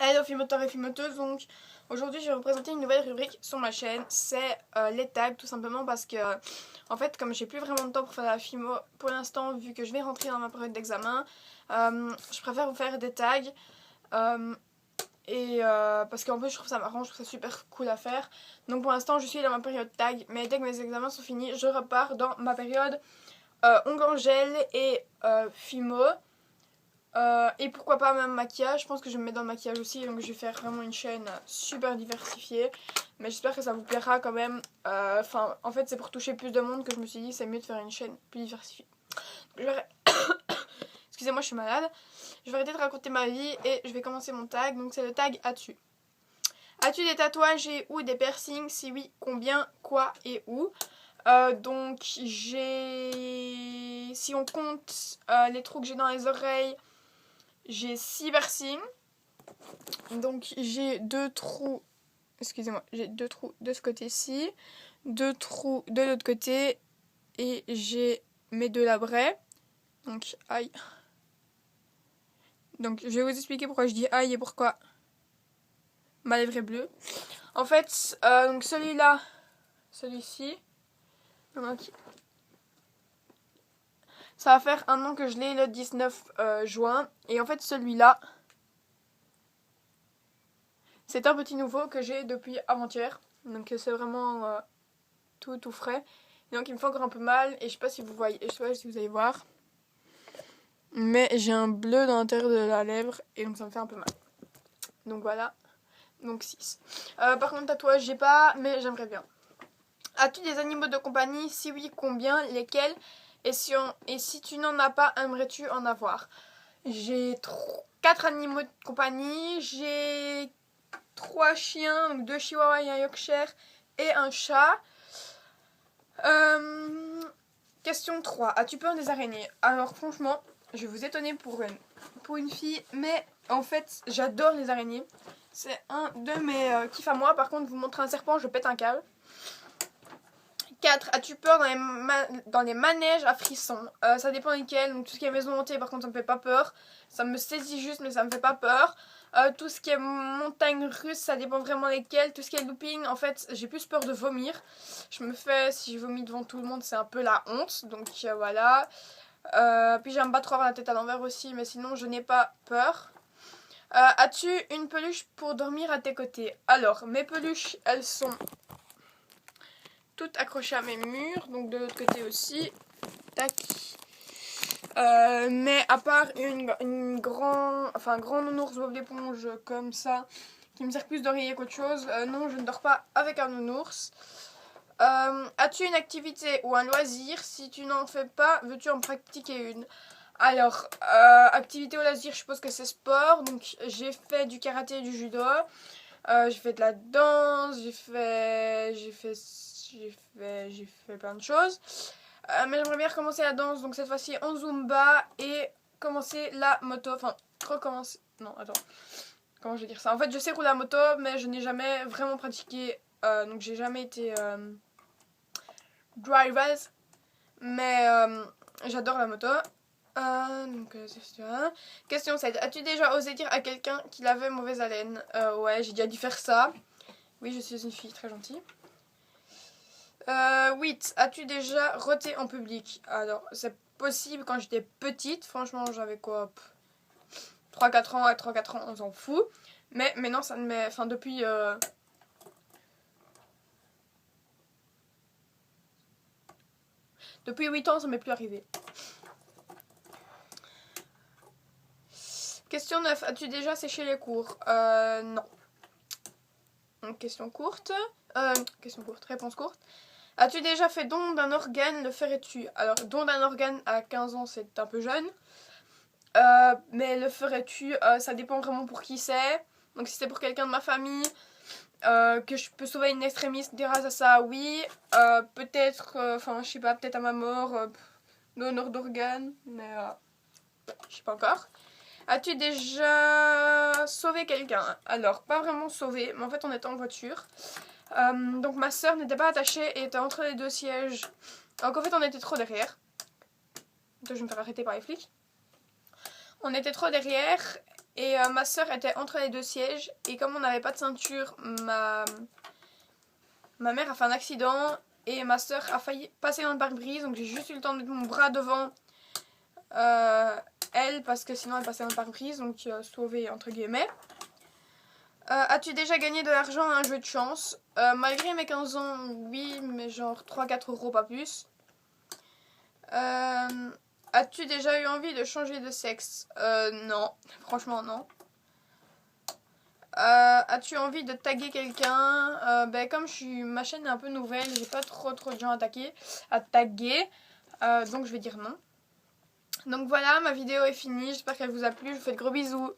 Hello filmoteurs et filmoteuses, donc aujourd'hui je vais vous présenter une nouvelle rubrique sur ma chaîne, c'est les tags, tout simplement parce que en fait comme j'ai plus vraiment de temps pour faire la filmo pour l'instant, vu que je vais rentrer dans ma période d'examen, je préfère vous faire des tags parce qu'en plus je trouve ça marrant, je trouve ça super cool à faire. Donc pour l'instant je suis dans ma période tag, mais dès que mes examens sont finis je repars dans ma période ongles en gel et filmo. Et pourquoi pas même maquillage, je pense que je vais me mettre dans le maquillage aussi, donc je vais faire vraiment une chaîne super diversifiée, mais j'espère que ça vous plaira quand même. Enfin, en fait c'est pour toucher plus de monde que je me suis dit c'est mieux de faire une chaîne plus diversifiée. Je vais... Excusez-moi, je suis malade. Je vais arrêter de raconter ma vie et je vais commencer mon tag, donc c'est le tag as-tu. As-tu des tatouages et ou des piercings? Si oui, combien, quoi et où? Donc j'ai... Si on compte les trous que j'ai dans les oreilles, j'ai 6 piercings. Donc j'ai 2 trous, excusez-moi, j'ai 2 trous de ce côté-ci, 2 trous de l'autre côté et j'ai mes 2 labrets. Donc aïe. Donc je vais vous expliquer pourquoi je dis aïe et pourquoi ma lèvre est bleue. En fait, donc celui-là, celui-ci, donc, ça va faire un an que je l'ai le 19 juin. Et en fait celui-là, c'est un petit nouveau que j'ai depuis avant-hier. Donc c'est vraiment tout frais. Et donc il me fait encore un peu mal. Et je sais pas si vous voyez, je sais pas si vous allez voir. Mais j'ai un bleu dans l'intérieur de la lèvre. Et donc ça me fait un peu mal. Donc voilà. Donc 6. Par contre tatouage j'ai pas, mais j'aimerais bien. As-tu des animaux de compagnie? Si oui, combien? Lesquels? Et si tu n'en as pas, aimerais-tu en avoir? J'ai 4 animaux de compagnie. J'ai 3 chiens, donc 2 chihuahuas et un yorkshire et un chat. Question 3. As-tu peur des araignées? Alors franchement, je vais vous étonner pour une fille, mais en fait j'adore les araignées. C'est un de mes kiffs à moi. Par contre, vous montrer un serpent, je pète un câble. 4. As-tu peur dans les manèges à frissons? Ça dépend lesquels. Donc tout ce qui est maison hantée, par contre, ça me fait pas peur. Ça me saisit juste, mais ça me fait pas peur. Tout ce qui est montagne russe, ça dépend vraiment lesquels. Tout ce qui est looping, en fait, j'ai plus peur de vomir. Si je vomis devant tout le monde, c'est un peu la honte. Donc voilà. Puis j'aime pas trop avoir la tête à l'envers aussi, mais sinon je n'ai pas peur. As-tu une peluche pour dormir à tes côtés? Alors, mes peluches, elles sont toutes accrochées à mes murs, donc de l'autre côté aussi. Tac. Mais à part un grand nounours Bob l'éponge comme ça, qui me sert plus d'oreiller qu'autre chose, non, je ne dors pas avec un nounours. As-tu une activité ou un loisir? Si tu n'en fais pas, veux-tu en pratiquer une? Alors, activité ou loisir, je suppose que c'est sport. Donc, j'ai fait du karaté et du judo. J'ai fait de la danse. J'ai fait plein de choses. Mais j'aimerais bien recommencer la danse. Donc, cette fois-ci en Zumba. Et commencer la moto. Enfin, recommencer. Non, attends. Comment je vais dire ça? En fait, je sais rouler la moto, mais je n'ai jamais vraiment pratiqué. Donc, j'ai jamais été drivers. Mais j'adore la moto. C'est ça. Question 7. As-tu déjà osé dire à quelqu'un qu'il avait mauvaise haleine? Ouais, j'ai déjà dû faire ça. Oui, je suis une fille très gentille. 8. As-tu déjà roté en public? Alors, c'est possible quand j'étais petite. Franchement, j'avais quoi? 3-4 ans. À 3-4 ans, on s'en fout. Mais maintenant, ça ne m'est... Enfin, depuis... Depuis 8 ans, ça m'est plus arrivé. Question 9. As-tu déjà séché les cours? Non. Question courte. Réponse courte. As-tu déjà fait don d'un organe? Le ferais-tu? Alors, don d'un organe à 15 ans, c'est un peu jeune. Mais le ferais-tu? Ça dépend vraiment pour qui c'est. Donc, si c'est pour quelqu'un de ma famille, que je peux sauver une extrémiste grâce à ça, oui. Peut-être, je sais pas, peut-être à ma mort, donneur d'organes, mais je sais pas encore. As-tu déjà sauvé quelqu'un? Alors, pas vraiment sauvé, mais en fait, on était en voiture. Donc, ma soeur n'était pas attachée et était entre les 2 sièges. Donc, en fait, on était trop derrière. Donc, je vais me faire arrêter par les flics. On était trop derrière Et ma soeur était entre les deux sièges. Et comme on n'avait pas de ceinture, ma mère a fait un accident. Et ma soeur a failli passer dans le pare-brise. Donc j'ai juste eu le temps de mettre mon bras devant elle. Parce que sinon elle passait dans le pare-brise. Donc sauvé entre guillemets. As-tu déjà gagné de l'argent à un jeu de chance? Malgré mes 15 ans, oui. Mais genre 3-4 euros, pas plus. As-tu déjà eu envie de changer de sexe? Non, franchement non. As-tu envie de taguer quelqu'un? Ben, comme ma chaîne est un peu nouvelle, j'ai pas trop de gens à taguer. Donc je vais dire non. Donc voilà, ma vidéo est finie, j'espère qu'elle vous a plu, je vous fais de gros bisous.